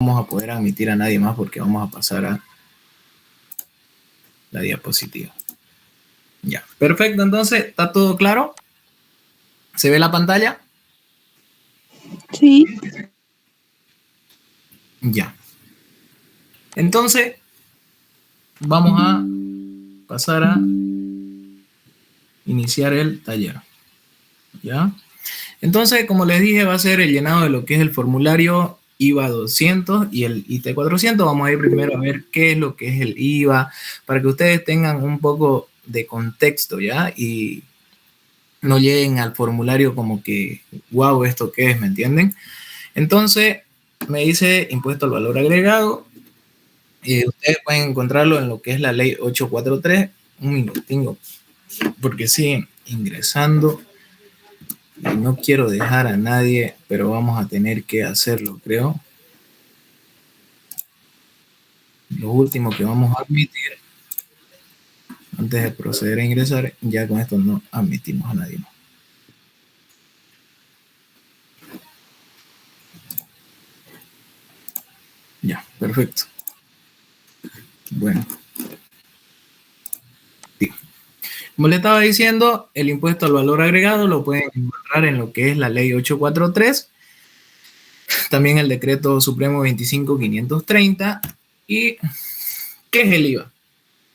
vamos a poder admitir a nadie más porque vamos a pasar a la diapositiva. Ya, perfecto, entonces, ¿está todo claro? ¿Se ve la pantalla? Sí. Ya. Entonces, vamos a pasar a iniciar el taller. ¿Ya? Entonces, como les dije, va a ser el llenado de lo que es el formulario IVA 200 y el IT 400. Vamos a ir primero a ver qué es lo que es el IVA, para que ustedes tengan un poco de contexto, ¿ya? Y no lleguen al formulario como que, wow, ¿esto qué es? ¿Me entienden? Entonces, me dice impuesto al valor agregado. Ustedes pueden encontrarlo en lo que es la ley 843. Un minutinho, porque siguen ingresando. Y no quiero dejar a nadie, pero vamos a tener que hacerlo, creo. Lo último que vamos a admitir, antes de proceder a ingresar, ya con esto no admitimos a nadie más. Ya, perfecto. Bueno. Sí. Como le estaba diciendo, el impuesto al valor agregado lo pueden encontrar en lo que es la ley 843, también el decreto supremo 25530. ¿Y qué es el IVA?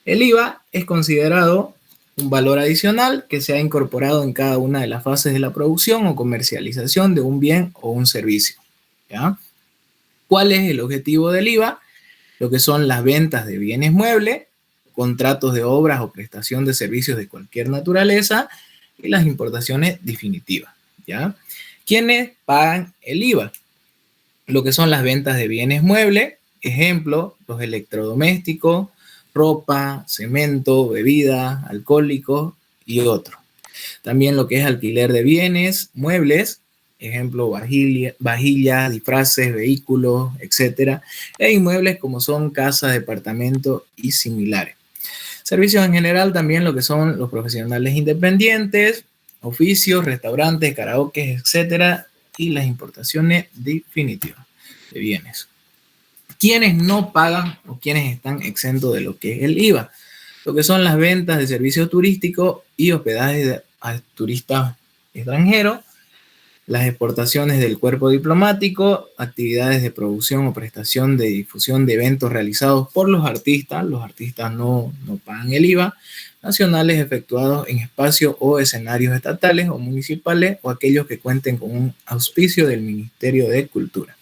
El IVA es considerado un valor adicional que se ha incorporado en cada una de las fases de la producción o comercialización de un bien o un servicio. ¿Ya? ¿Cuál es el objetivo del IVA? Lo que son las ventas de bienes muebles, contratos de obras o prestación de servicios de cualquier naturaleza y las importaciones definitivas. ¿Ya? ¿Quiénes pagan el IVA? Lo que son las ventas de bienes muebles, ejemplo, los electrodomésticos, ropa, cemento, bebidas, alcohólicos y otros. También lo que es alquiler de bienes, muebles, ejemplo, vajillas, disfraces, vehículos, etc. E inmuebles como son casas, departamentos y similares. Servicios en general también lo que son los profesionales independientes, oficios, restaurantes, karaoke, etc. Y las importaciones definitivas de bienes. ¿Quiénes no pagan o quiénes están exentos de lo que es el IVA? Lo que son las ventas de servicios turísticos y hospedaje a turistas extranjeros, las exportaciones del cuerpo diplomático, actividades de producción o prestación de difusión de eventos realizados por los artistas no pagan el IVA, nacionales efectuados en espacios o escenarios estatales o municipales o aquellos que cuenten con un auspicio del Ministerio de Cultura.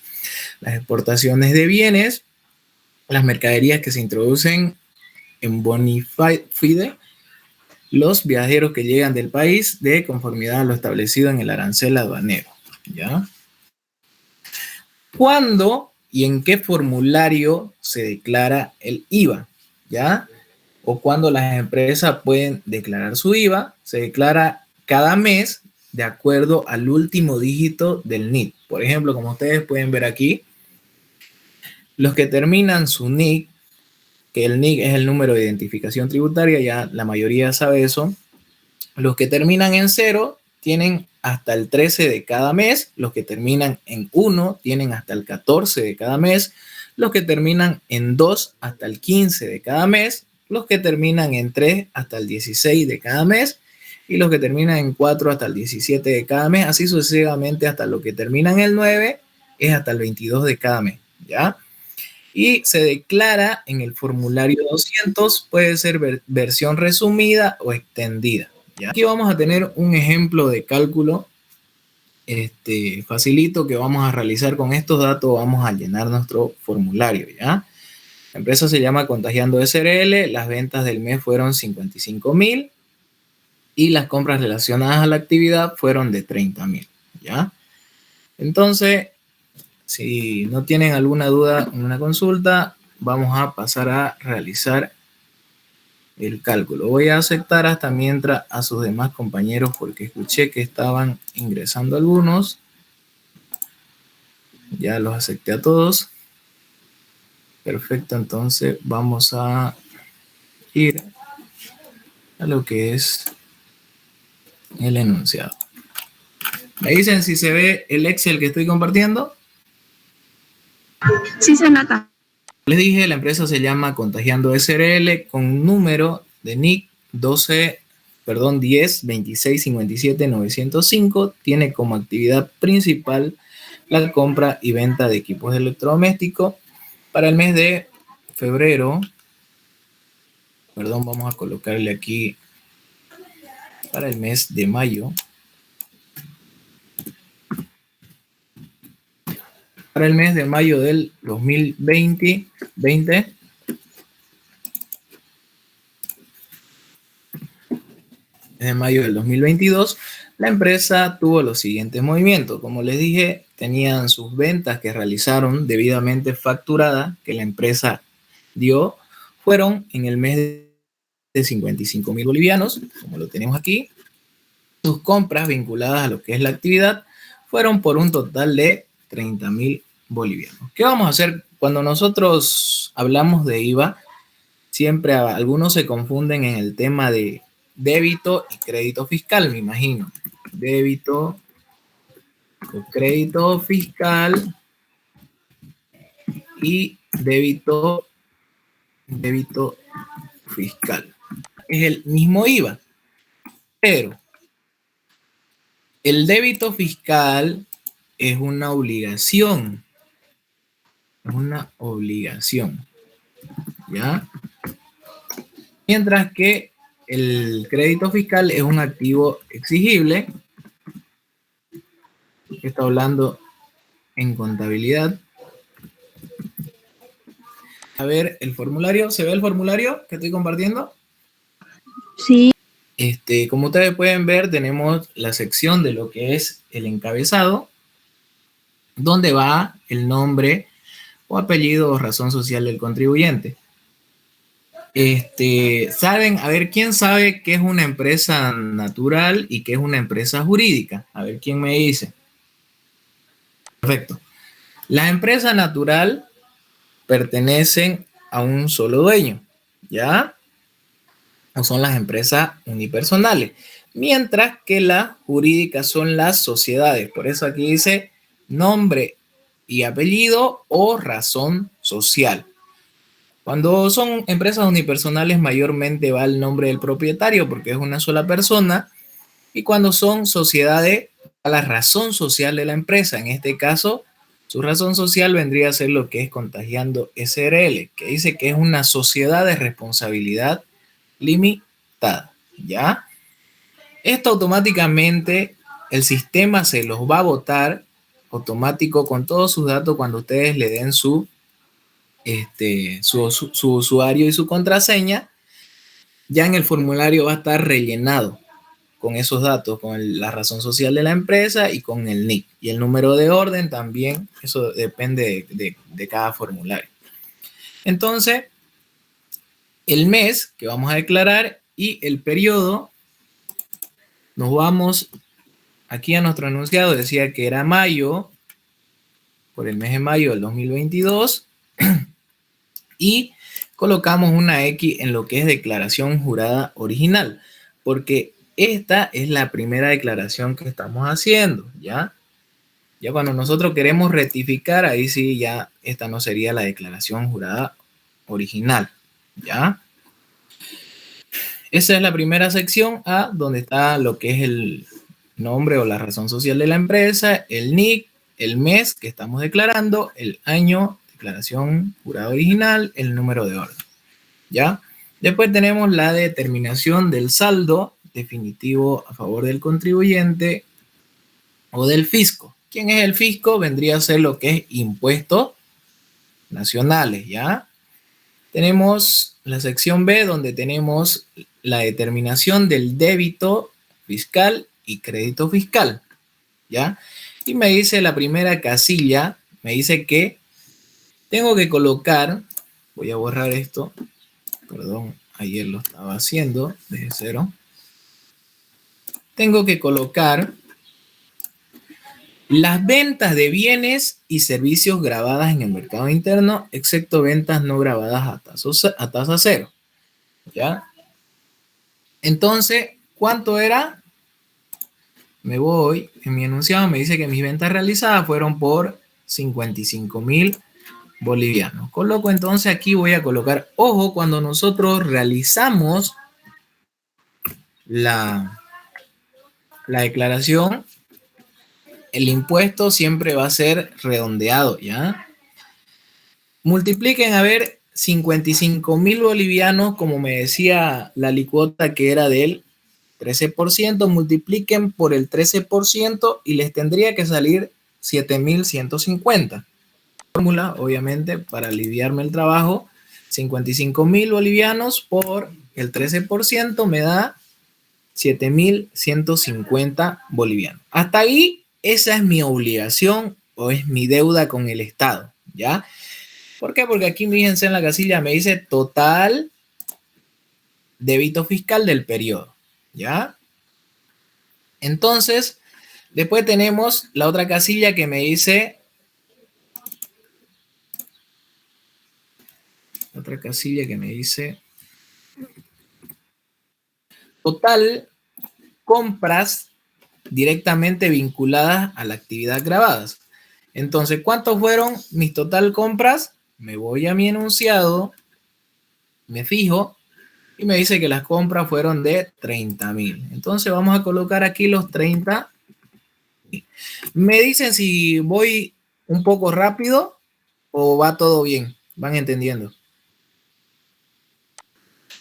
Las exportaciones de bienes, las mercaderías que se introducen en bona fide, los viajeros que llegan del país de conformidad a lo establecido en el arancel aduanero. ¿Ya? ¿Cuándo y en qué formulario se declara el IVA? ¿Ya? O cuando las empresas pueden declarar su IVA, se declara cada mes de acuerdo al último dígito del NIC. Por ejemplo, como ustedes pueden ver aquí, los que terminan su NIC, que el NIC es el número de identificación tributaria, ya la mayoría sabe eso. Los que terminan en 0 tienen hasta el 13 de cada mes, los que terminan en 1 tienen hasta el 14 de cada mes, los que terminan en 2 hasta el 15 de cada mes, los que terminan en 3 hasta el 16 de cada mes y los que terminan en 4 hasta el 17 de cada mes, así sucesivamente hasta lo que terminan en el 9 es hasta el 22 de cada mes, ¿ya? Y se declara en el formulario 200, puede ser versión resumida o extendida. ¿Ya? Aquí vamos a tener un ejemplo de cálculo facilito que vamos a realizar con estos datos. Vamos a llenar nuestro formulario, ¿ya? La empresa se llama Contagiando SRL, las ventas del mes fueron 55,000 y las compras relacionadas a la actividad fueron de 30,000, ¿ya? Entonces, si no tienen alguna duda en una consulta, vamos a pasar a realizar el cálculo. Voy a aceptar hasta mientras a sus demás compañeros porque escuché que estaban ingresando algunos. Ya los acepté a todos. Perfecto, entonces vamos a ir a lo que es el enunciado. ¿Me dicen si se ve el Excel que estoy compartiendo? Sí se nota. Les dije, la empresa se llama Contagiando SRL con un número de NIC 10 26 57 905. Tiene como actividad principal la compra y venta de equipos electrodomésticos. Para el mes de febrero, perdón, vamos a colocarle aquí para el mes de mayo. Para el mes de mayo del 2020, de mayo del 2022, la empresa tuvo los siguientes movimientos. Como les dije, tenían sus ventas que realizaron debidamente facturadas, que la empresa dio, fueron en el mes de 55.000 bolivianos, como lo tenemos aquí. Sus compras vinculadas a lo que es la actividad fueron por un total de 30.000 bolivianos. ¿Qué vamos a hacer cuando nosotros hablamos de IVA? Siempre algunos se confunden en el tema de débito y crédito fiscal, me imagino. Débito o crédito fiscal y débito fiscal. Es el mismo IVA, pero el débito fiscal es una obligación. Es una obligación, ¿ya? Mientras que el crédito fiscal es un activo exigible, que está hablando en contabilidad. A ver, el formulario, ¿se ve el formulario que estoy compartiendo? Sí. Como ustedes pueden ver, tenemos la sección de lo que es el encabezado, donde va el nombre o apellido o razón social del contribuyente. ¿Saben? A ver, ¿quién sabe qué es una empresa natural y qué es una empresa jurídica? A ver, ¿quién me dice? Perfecto. Las empresas natural pertenecen a un solo dueño, ¿ya? O son las empresas unipersonales, mientras que las jurídicas son las sociedades. Por eso aquí dice nombre y apellido o razón social. Cuando son empresas unipersonales, mayormente va el nombre del propietario porque es una sola persona. Y cuando son sociedades, a la razón social de la empresa. En este caso, su razón social vendría a ser lo que es Contagiando SRL, que dice que es una sociedad de responsabilidad limitada, ¿ya? Esto automáticamente, el sistema se los va a botar automático con todos sus datos cuando ustedes le den su usuario y su contraseña. Ya en el formulario va a estar rellenado con esos datos, con la razón social de la empresa y con el NIC. Y el número de orden también, eso depende de cada formulario. Entonces, el mes que vamos a declarar y el periodo, nos vamos aquí a nuestro enunciado, decía que era mayo, por el mes de mayo del 2022, y colocamos una X en lo que es declaración jurada original, porque esta es la primera declaración que estamos haciendo, ¿ya? Ya cuando nosotros queremos rectificar, ahí sí ya esta no sería la declaración jurada original, ¿ya? Esa es la primera sección A, donde está lo que es el nombre o la razón social de la empresa, el NIC, el mes que estamos declarando, el año, declaración jurada original, el número de orden, ¿ya? Después tenemos la determinación del saldo definitivo a favor del contribuyente o del fisco. ¿Quién es el fisco? Vendría a ser lo que es impuestos nacionales, ¿ya? Tenemos la sección B, donde tenemos la determinación del débito fiscal y crédito fiscal, ¿ya? Y me dice la primera casilla, me dice que tengo que colocar, voy a borrar esto, perdón, ayer lo estaba haciendo desde cero. Tengo que colocar las ventas de bienes y servicios grabadas en el mercado interno, excepto ventas no grabadas a tasa cero, ¿ya? Entonces, ¿cuánto era? Me voy, en mi enunciado me dice que mis ventas realizadas fueron por 55.000 bolivianos. Coloco entonces aquí, voy a colocar, ojo, cuando nosotros realizamos la declaración, el impuesto siempre va a ser redondeado, ¿ya? Multipliquen, a ver, 55.000 bolivianos, como me decía la alícuota que era del 13%, multipliquen por el 13% y les tendría que salir 7.150. Fórmula, obviamente, para aliviarme el trabajo, 55.000 bolivianos por el 13% me da 7.150 bolivianos. Hasta ahí, esa es mi obligación o es mi deuda con el Estado, ¿ya? ¿Por qué? Porque aquí, fíjense en la casilla, me dice total débito fiscal del periodo, ¿ya? Entonces, después tenemos la otra casilla que me dice, total compras directamente vinculadas a la actividad grabadas. Entonces, ¿cuántos fueron mis total compras? Me voy a mi enunciado, me fijo y me dice que las compras fueron de 30.000. Entonces vamos a colocar aquí los 30. Me dicen si voy un poco rápido o va todo bien. ¿Van entendiendo?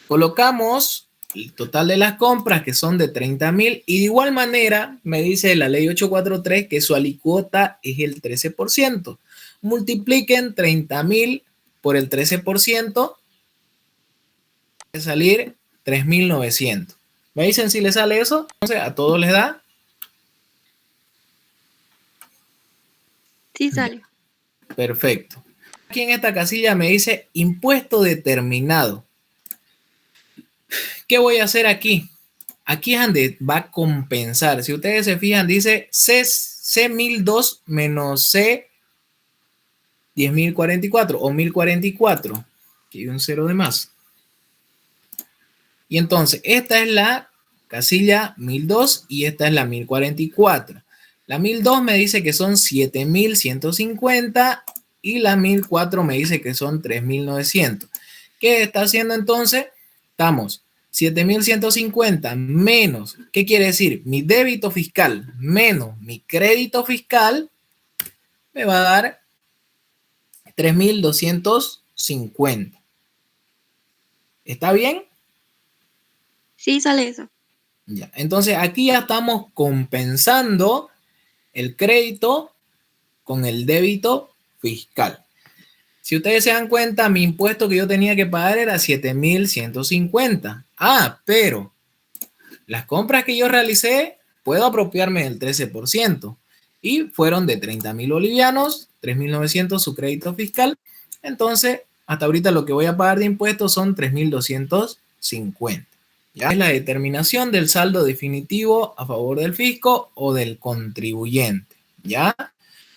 Colocamos el total de las compras, que son de 30.000, y de igual manera me dice la ley 843 que su alícuota es el 13%. Multipliquen 30.000 por el 13%, va a salir 3.900. ¿Me dicen si les sale eso? Entonces, ¿a todos les da? Sí sale. Perfecto. Aquí en esta casilla me dice impuesto determinado. ¿Qué voy a hacer aquí? Aquí es donde va a compensar. Si ustedes se fijan, dice C1002 menos C 10.044 o 1.044. Aquí hay un cero de más. Y entonces, esta es la casilla 1002 y esta es la 1.044. La 1002 me dice que son 7.150 y la 1.004 me dice que son 3.900. ¿Qué está haciendo entonces? Estamos 7.150 menos, ¿qué quiere decir? Mi débito fiscal menos mi crédito fiscal me va a dar 3.250. ¿Está bien? Sí sale eso. Ya. Entonces aquí ya estamos compensando el crédito con el débito fiscal. Si ustedes se dan cuenta, mi impuesto que yo tenía que pagar era 7.150. Pero las compras que yo realicé, puedo apropiarme del 13%. Y fueron de 30.000 bolivianos, 3.900 su crédito fiscal. Entonces, hasta ahorita lo que voy a pagar de impuestos son 3.250. Ya es la determinación del saldo definitivo a favor del fisco o del contribuyente. ¿Ya?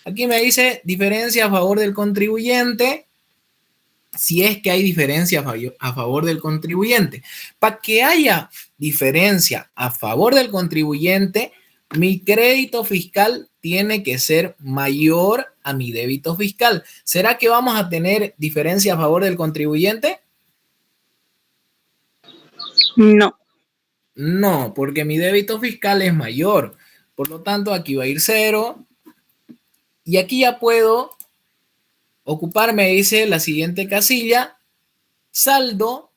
Aquí me dice diferencia a favor del contribuyente, si es que hay diferencia a favor del contribuyente. Para que haya diferencia a favor del contribuyente, mi crédito fiscal tiene que ser mayor a mi débito fiscal. ¿Será que vamos a tener diferencia a favor del contribuyente? No. No, porque mi débito fiscal es mayor. Por lo tanto, aquí va a ir 0. Y aquí ya puedo ocuparme, dice la siguiente casilla, saldo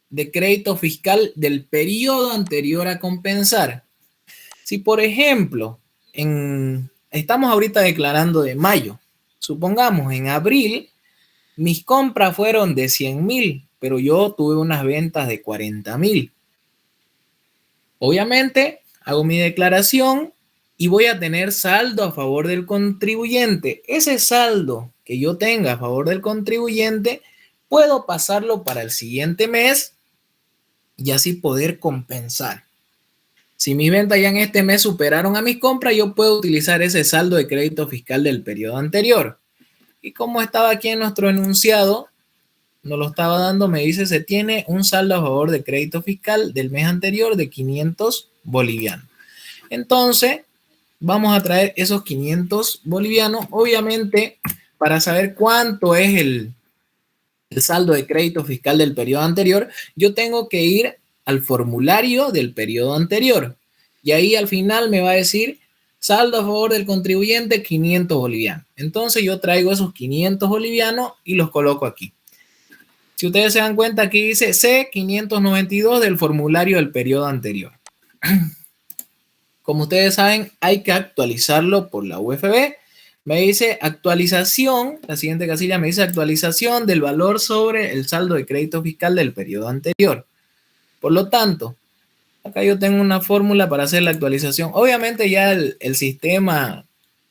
de crédito fiscal del periodo anterior a compensar. Si, por ejemplo, estamos ahorita declarando de mayo, supongamos en abril, mis compras fueron de 100.000, pero yo tuve unas ventas de 40.000. Obviamente, hago mi declaración y voy a tener saldo a favor del contribuyente. Ese saldo que yo tenga a favor del contribuyente, puedo pasarlo para el siguiente mes y así poder compensar. Si mis ventas ya en este mes superaron a mis compras, yo puedo utilizar ese saldo de crédito fiscal del periodo anterior. Y como estaba aquí en nuestro enunciado, nos lo estaba dando, me dice, se tiene un saldo a favor de crédito fiscal del mes anterior de 500 bolivianos. Entonces, vamos a traer esos 500 bolivianos. Obviamente, para saber cuánto es el saldo de crédito fiscal del periodo anterior, yo tengo que ir al formulario del periodo anterior. Y ahí al final me va a decir saldo a favor del contribuyente 500 bolivianos. Entonces yo traigo esos 500 bolivianos y los coloco aquí. Si ustedes se dan cuenta, aquí dice C592 del formulario del periodo anterior. Como ustedes saben, hay que actualizarlo por la UFB. Me dice actualización, la siguiente casilla me dice actualización del valor sobre el saldo de crédito fiscal del periodo anterior. Por lo tanto, acá yo tengo una fórmula para hacer la actualización. Obviamente ya el sistema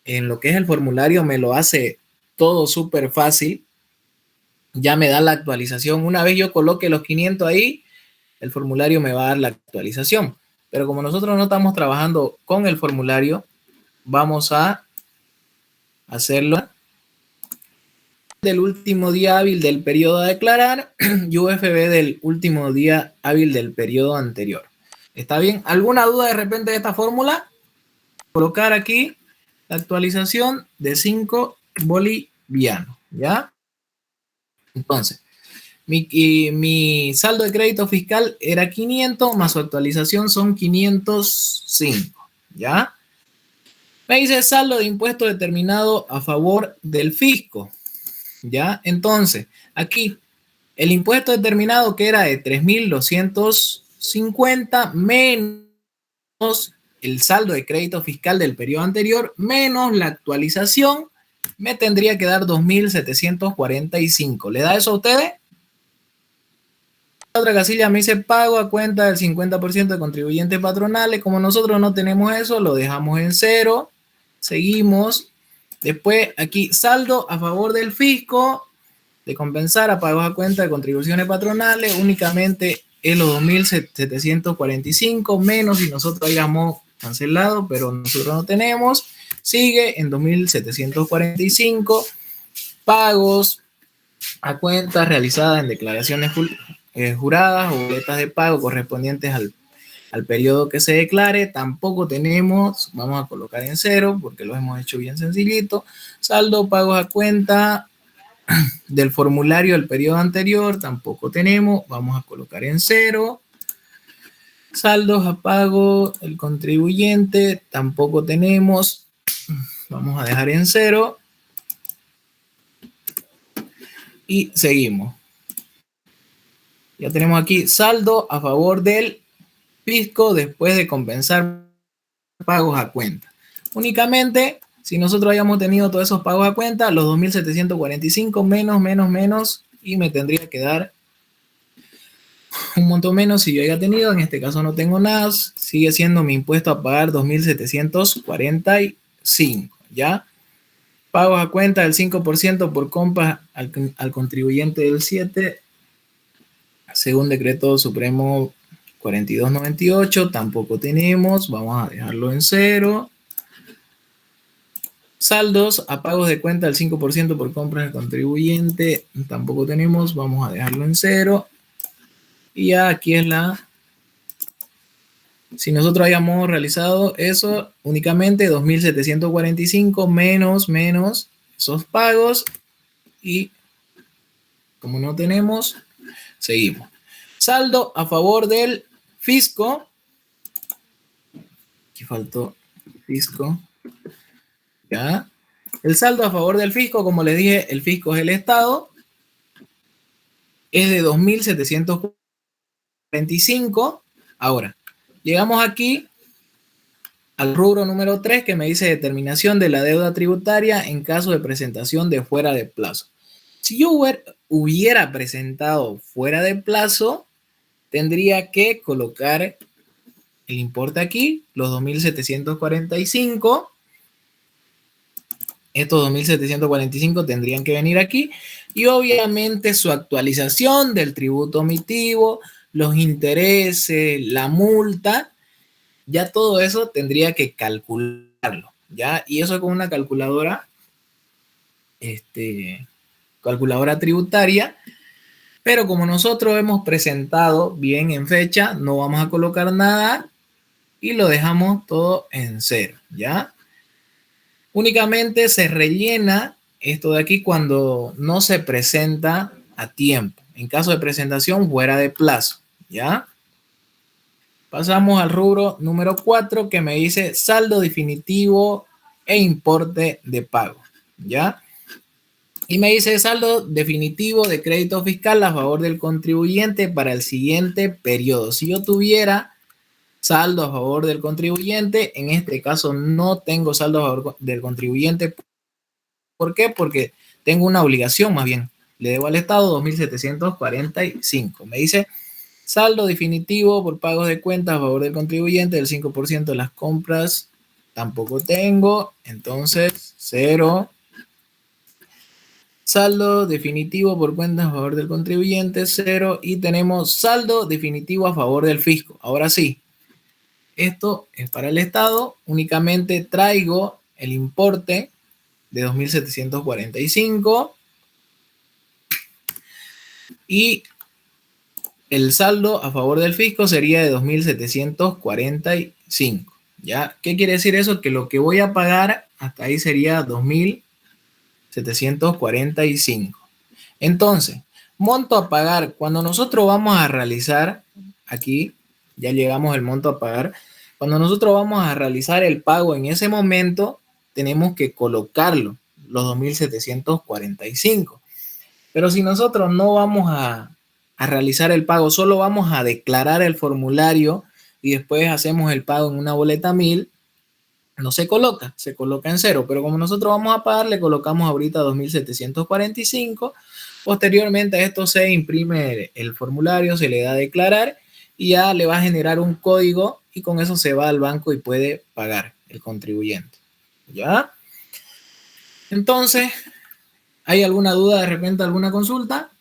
en lo que es el formulario me lo hace todo súper fácil. Ya me da la actualización. Una vez yo coloque los 500 ahí, el formulario me va a dar la actualización. Pero como nosotros no estamos trabajando con el formulario, vamos a hacerlo del último día hábil del periodo a declarar y UFB del último día hábil del periodo anterior. ¿Está bien? ¿Alguna duda de repente de esta fórmula? Colocar aquí la actualización de 5 bolivianos, ¿ya? Entonces, mi saldo de crédito fiscal era 500, más su actualización son 505, ¿ya? Me dice saldo de impuesto determinado a favor del fisco, ¿ya? Entonces, aquí, el impuesto determinado que era de 3.250 menos el saldo de crédito fiscal del periodo anterior, menos la actualización, me tendría que dar 2.745. ¿Le da eso a ustedes? Otra casilla me dice pago a cuenta del 50% de contribuyentes patronales. Como nosotros no tenemos eso, lo dejamos en 0. Seguimos. Después aquí saldo a favor del fisco de compensar a pagos a cuenta de contribuciones patronales. Únicamente es los 2.745 menos si nosotros hayamos cancelado, pero nosotros no tenemos. Sigue en 2.745 pagos a cuentas realizadas en declaraciones juradas o boletas de pago correspondientes al periodo que se declare. Tampoco tenemos, vamos a colocar en 0 porque lo hemos hecho bien sencillito. Saldo pagos a cuenta del formulario del periodo anterior, tampoco tenemos, vamos a colocar en 0. Saldos a pago el contribuyente, tampoco tenemos, vamos a dejar en 0. Y seguimos. Ya tenemos aquí saldo a favor del fisco después de compensar pagos a cuenta. Únicamente, si nosotros hayamos tenido todos esos pagos a cuenta, los 2.745 menos, y me tendría que dar un monto menos si yo haya tenido. En este caso no tengo nada, sigue siendo mi impuesto a pagar 2.745, ¿ya? Pagos a cuenta del 5% por compras al contribuyente del 7, según decreto supremo 4298, tampoco tenemos, vamos a dejarlo en 0. Saldos a pagos de cuenta del 5% por compras del contribuyente, tampoco tenemos, vamos a dejarlo en 0. Y ya aquí es si nosotros hayamos realizado eso, únicamente 2.745 menos esos pagos, y como no tenemos, seguimos. Saldo a favor del fisco. Aquí faltó fisco. ¿Ya? El saldo a favor del fisco, como les dije, el fisco es el Estado. Es de 2.745. Ahora, llegamos aquí al rubro número 3 que me dice determinación de la deuda tributaria en caso de presentación de fuera de plazo. Si yo hubiera presentado fuera de plazo, tendría que colocar el importe aquí, los 2.745. Estos 2.745 tendrían que venir aquí. Y obviamente su actualización del tributo omitivo, los intereses, la multa, ya todo eso tendría que calcularlo, ¿ya? Y eso con una calculadora, calculadora tributaria. Pero como nosotros hemos presentado bien en fecha, no vamos a colocar nada y lo dejamos todo en 0, ¿ya? Únicamente se rellena esto de aquí cuando no se presenta a tiempo. En caso de presentación fuera de plazo, ¿ya? Pasamos al rubro número 4 que me dice saldo definitivo e importe de pago, ¿ya? Y me dice saldo definitivo de crédito fiscal a favor del contribuyente para el siguiente periodo. Si yo tuviera saldo a favor del contribuyente, en este caso no tengo saldo a favor del contribuyente. ¿Por qué? Porque tengo una obligación más bien. Le debo al Estado 2.745. Me dice saldo definitivo por pagos de cuentas a favor del contribuyente del 5% de las compras. Tampoco tengo. Entonces, 0. Saldo definitivo por cuentas a favor del contribuyente, 0. Y tenemos saldo definitivo a favor del fisco. Ahora sí, esto es para el Estado. Únicamente traigo el importe de 2.745 y el saldo a favor del fisco sería de 2.745. ¿Ya? ¿Qué quiere decir eso? Que lo que voy a pagar hasta ahí sería 2.745. Entonces, monto a pagar, cuando nosotros vamos a realizar, aquí ya llegamos al monto a pagar, cuando nosotros vamos a realizar el pago en ese momento, tenemos que colocarlo, los 2.745. Pero si nosotros no vamos a realizar el pago, solo vamos a declarar el formulario y después hacemos el pago en una boleta 1000, no se coloca, se coloca en 0. Pero como nosotros vamos a pagar, le colocamos ahorita 2.745. Posteriormente a esto se imprime el formulario, se le da a declarar y ya le va a generar un código y con eso se va al banco y puede pagar el contribuyente. ¿Ya? Entonces, ¿hay alguna duda de repente, alguna consulta?